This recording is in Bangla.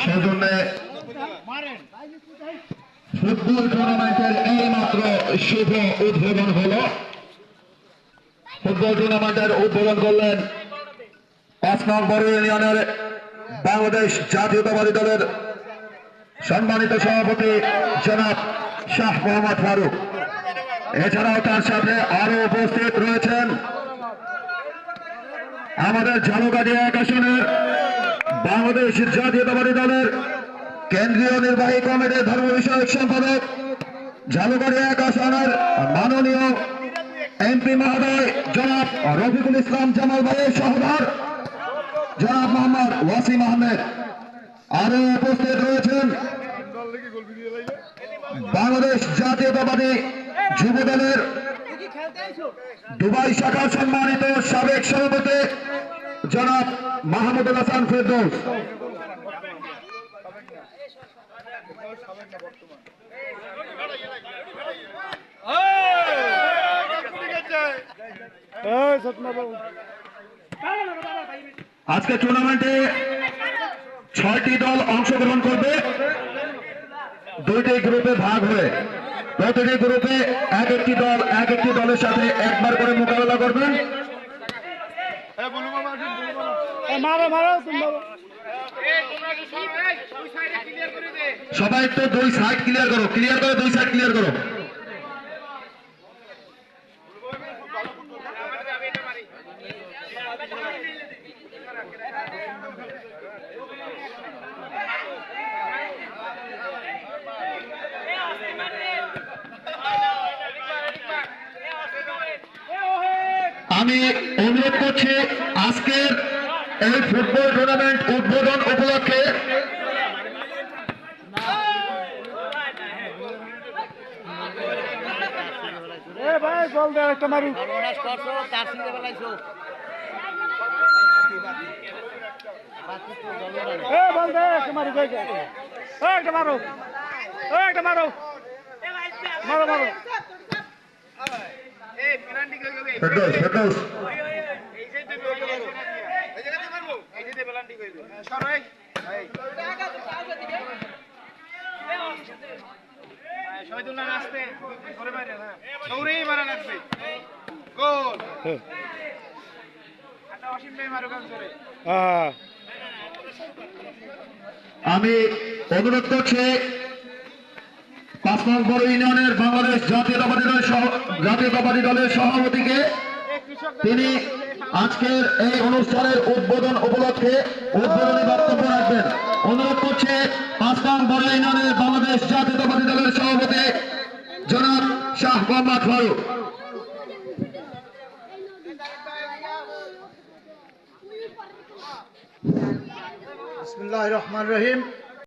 সেজন্য ফুটবল টুর্নামেন্টের এই মাত্র শুভ উদ্বোধন হলো। ফুটবল টুর্নামেন্টের উদ্বোধন করলেন 5 নং বড় ইউনিয়নের বাংলাদেশ জাতীয়তাবাদী দলের সম্মানিত সভাপতি জনাব শাহ মোহাম্মদ ফারুক। এছাড়াও তার সাথে আরো উপস্থিত রয়েছেন আমাদের ঝালকাঠিয়া 1 আসনের বাংলাদেশ জাতীয়তাবাদী দলের কেন্দ্রীয় নির্বাহী কমিটির ধর্ম বিষয়ক সম্পাদক, ঝালকাঠিয়া 1 আসনের মাননীয় এমপি মহোদয় জনাব রফিকুল ইসলাম জামাল ভাইয়ের সহোদর জনাব মোহাম্মদ ওয়াসিম আহমেদ। আরো উপস্থিত রয়েছেন বাংলাদেশ জাতীয়তাবাদী যুব দলের দুবাই শাখার সম্মানিত সাবেক সভাপতি জনাব মাহমুদুল হাসান ফেরদৌস। আজকে টুর্নামেন্টে 6টি দল অংশগ্রহণ করবে 2টি গ্রুপে ভাগ হয়ে। প্রতিটি গ্রুপে এক একটি দলের সাথে একবার করে মোকাবেলা করবেন। সবাই একটু 2 সাইড ক্লিয়ার করো, 2 সাইড ক্লিয়ার করো। আমি অনুরোধ করছি আজকের এই ফুটবল টুর্নামেন্ট উদ্বোধন উপলক্ষে আমি অনুরোধ করছি 5 নং বড় ইউনিয়নের বাংলাদেশ জাতীয়তাবাদী দলের সভাপতিকে তিনি আজকের এই অনুষ্ঠানের উদ্বোধন উপলক্ষে উদ্বোধনী বক্তব্য রাখবেন। অনুরোধ করছে 5 নং বড় ইউনিয়নের বাংলাদেশ জাতীয়তাবাদী দলের সভাপতি জনাব শাহ মোহাম্মদ ফারুক। বিসমিল্লাহির রহমানির রহিম।